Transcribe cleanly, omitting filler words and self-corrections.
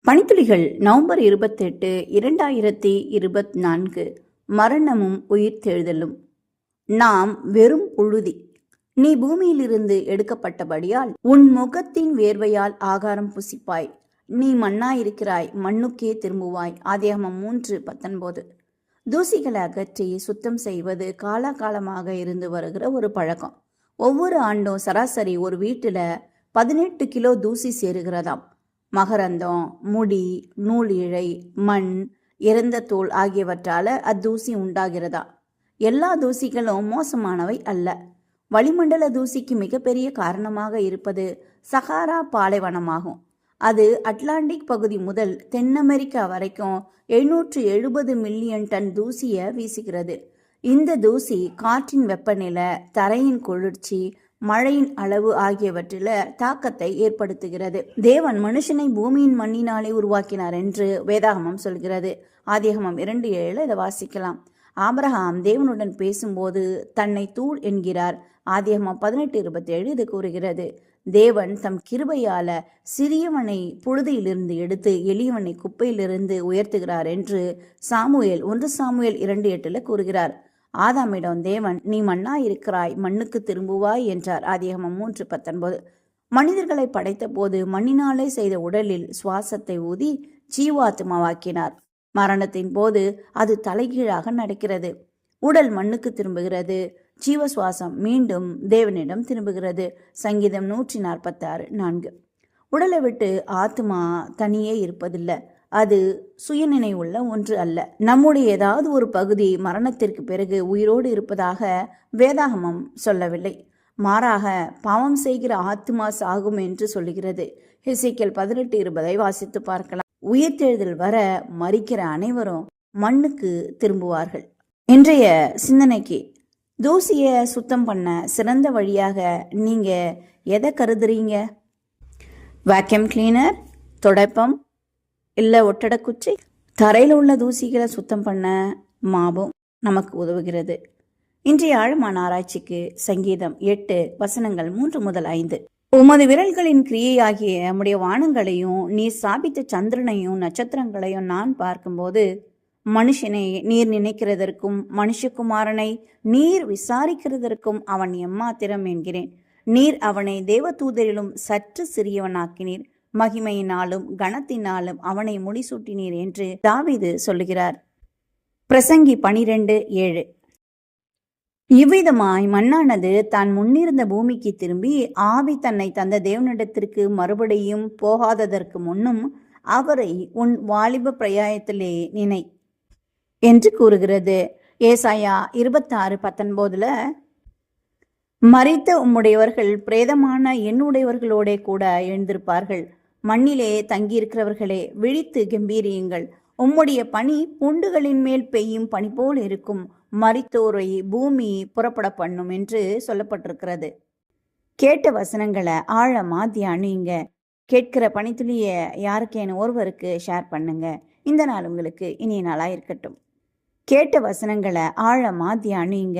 பனித்துளிகள் November 28, 2024. மரணமும் உயிர்த்தெழுதலும். நாம் வெறும் புழுதி. நீ பூமியிலிருந்து எடுக்கப்பட்டபடியால் உன் முகத்தின் வேர்வையால் ஆகாரம் புசிப்பாய். நீ மண்ணாயிருக்கிறாய், மண்ணுக்கே திரும்புவாய். ஆதியாகமம் 3:19. தூசிகளை அகற்றி சுத்தம் செய்வது காலாகாலமாக இருந்து வருகிற ஒரு பழக்கம். ஒவ்வொரு ஆண்டும் சராசரி ஒரு வீட்டில் 18 கிலோ தூசி சேருகிறதாம். மகரந்தம், முடி, நூல் இழை, மண், இறந்த தோல் ஆகியவற்றால அத்தூசி உண்டாகிறதா. எல்லா தூசிகளும் மோசமானவை அல்ல. வளிமண்டல தூசிக்கு மிகப்பெரிய காரணமாக இருப்பது சஹாரா பாலைவனமாகும். அது அட்லாண்டிக் பகுதி முதல் தென் அமெரிக்கா வரைக்கும் 770 மில்லியன் டன் தூசியை வீசுகிறது. இந்த தூசி காற்றின் வெப்பநிலை, தரையின் குளிர்ச்சி, மழையின் அளவு ஆகியவற்றில் தாக்கத்தை ஏற்படுத்துகிறது. தேவன் மனுஷனை பூமியின் மண்ணினாலே உருவாக்கினார் என்று வேதாகமம் சொல்கிறது. ஆதியாகமம் 2:7 இதை வாசிக்கலாம். ஆபிரகாம் தேவனுடன் பேசும்போது தன்னை தூள் என்கிறார். ஆதியாகமம் 18:27 இது கூறுகிறது. தேவன் தம் கிருபையால சிறியவனை புழுதியிலிருந்து எடுத்து எளியவனை குப்பையிலிருந்து உயர்த்துகிறார் என்று சாமுவேல் 1 சாமுவேல் 2:8 கூறுகிறார். ஆதாமிடம் தேவன் நீ மண்ணாயிருக்கிறாய், மண்ணுக்கு திரும்புவாய் என்றார். ஆதியாகமம் 3:19. மனிதர்களை படைத்த போது மண்ணினாலே செய்த உடலில் சுவாசத்தை ஊதி ஜீவாத்மாவாக்கினார். மரணத்தின் போது அது தலைகீழாக நடக்கிறது. உடல் மண்ணுக்கு திரும்புகிறது, ஜீவ சுவாசம் மீண்டும் தேவனிடம் திரும்புகிறது. சங்கீதம் 146:4. உடலை விட்டு ஆத்மா தனியே இருப்பதில்லை. அது சுயநினைவுள்ள ஒன்று அல்ல. நம்முடைய ஏதாவது ஒரு பகுதி மரணத்திற்கு பிறகு உயிரோடு இருப்பதாக வேதாகமம் சொல்லவில்லை. மாறாக பாவம் செய்கிற ஆத்மா சாகும் என்று சொல்லுகிறது. எசேக்கியேல் 18:20 வாசித்து பார்க்கலாம். உயிர்த்தெழுதல் வர மரிக்கிற அனைவரும் மண்ணுக்கு திரும்புவார்கள். இன்றைய சிந்தனைக்கு தூசியை சுத்தம் பண்ண சிறந்த வழியாக நீங்க எதை கருதுறீங்க? வேக்யூம் கிளீனர், துடைப்பம், இல்லை ஒட்டடக்குச்சி? தரையில் உள்ள தூசிகளை சுத்தம் பண்ண மாபும் நமக்கு உதவுகிறது. இன்றைய ஆழமான ஆராய்ச்சிக்கு சங்கீதம் 8:3-5. உமது விரல்களின் கிரியையாகிய நம்முடைய வானங்களையும் நீர் ஸ்தாபித்த சந்திரனையும் நட்சத்திரங்களையும் நான் பார்க்கும்போது மனுஷனை நீர் நினைக்கிறதற்கும் மனுஷகுமாரனை நீர் விசாரிக்கிறதற்கும் அவன் எம்மாத்திரம் என்கிறேன். நீர் அவனை தேவதூதரிலும் சற்று சிறியவனாக்கினீர், மகிமையினாலும் கனத்தினாலும் அவனை முடிசூட்டினீர் என்று தாவீது சொல்லுகிறார். பிரசங்கி 12:7. இவ்விதமாய் மண்ணானது தான் முன்னிருந்த பூமிக்கு திரும்பி ஆவி தன்னை தந்த தேவனிடத்திற்கு மறுபடியும் போகாததற்கு முன்னும் அவரை உன் வாலிப பிரயாயத்திலே நினை என்று கூறுகிறது. ஏசாயா 26:19 மரித்த உம்முடையவர்கள் பிரேதமான என்னுடையவர்களோட கூட எழுந்திருப்பார்கள். மண்ணிலே தங்கியிருக்கிறவர்களே விழித்து கம்பீரியுங்கள். உம்முடைய பனி பூண்டுகளின் மேல் பெய்யும் பனி போல் இருக்கும். மரித்தோரை பூமி புறப்பட பண்ணும் என்று சொல்லப்பட்டிருக்கிறது. கேட்ட வசனங்களை ஆழமா தியானிங்க. கேட்கிற பனித்துளிய யாருக்கேனும் ஒருவருக்கு ஷேர் பண்ணுங்க. இந்த நாள் உங்களுக்கு இனிய நாளா இருக்கட்டும். கேட்ட வசனங்களை ஆழமா தியானிங்க.